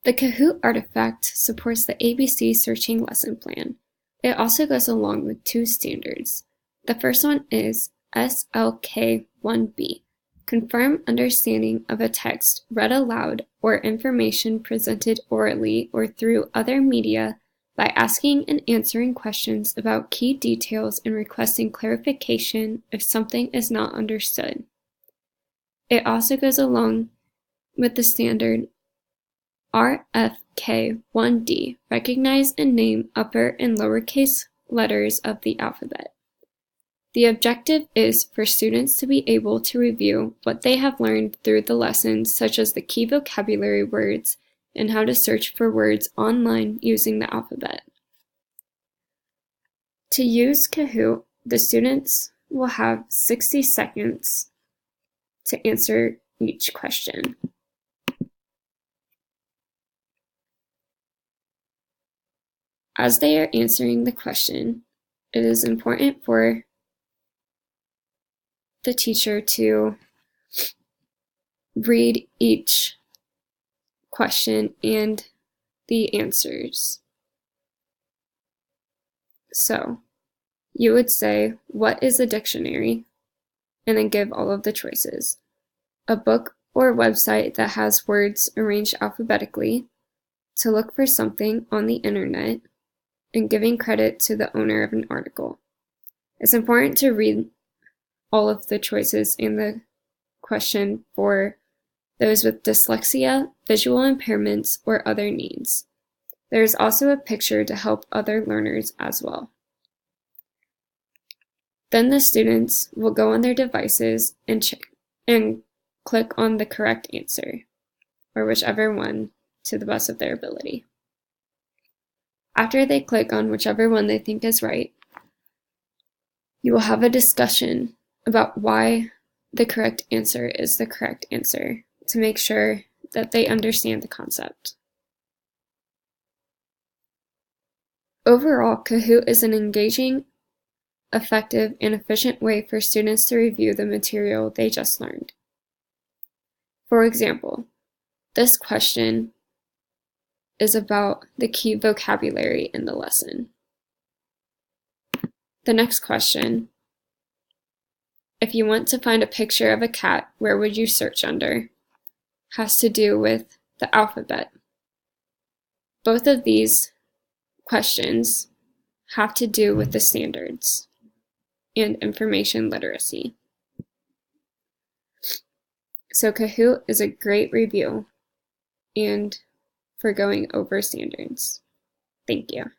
The Kahoot artifact supports the ABC searching lesson plan. It also goes along with two standards. The first one is SLK1B, confirm understanding of a text read aloud or information presented orally or through other media by asking and answering questions about key details and requesting clarification if something is not understood. It also goes along with the standard RFK1D, recognize and name upper and lowercase letters of the alphabet. The objective is for students to be able to review what they have learned through the lessons, such as the key vocabulary words and how to search for words online using the alphabet. To use Kahoot, the students will have 60 seconds to answer each question. As they are answering the question, it is important for the teacher to read each question and the answers. So, you would say, what is a dictionary? And then give all of the choices. A book or website that has words arranged alphabetically, to look for something on the internet, and giving credit to the owner of an article. It's important to read all of the choices in the question for those with dyslexia, visual impairments, or other needs. There is also a picture to help other learners as well. Then the students will go on their devices and click on the correct answer, or whichever one to the best of their ability. After they click on whichever one they think is right, you will have a discussion about why the correct answer is the correct answer to make sure that they understand the concept. Overall, Kahoot is an engaging, effective, and efficient way for students to review the material they just learned. For example, this question is about the key vocabulary in the lesson. The next question, if you want to find a picture of a cat, where would you search under? Has to do with the alphabet. Both of these questions have to do with the standards and information literacy. So Kahoot is a great review and for going over standards. Thank you.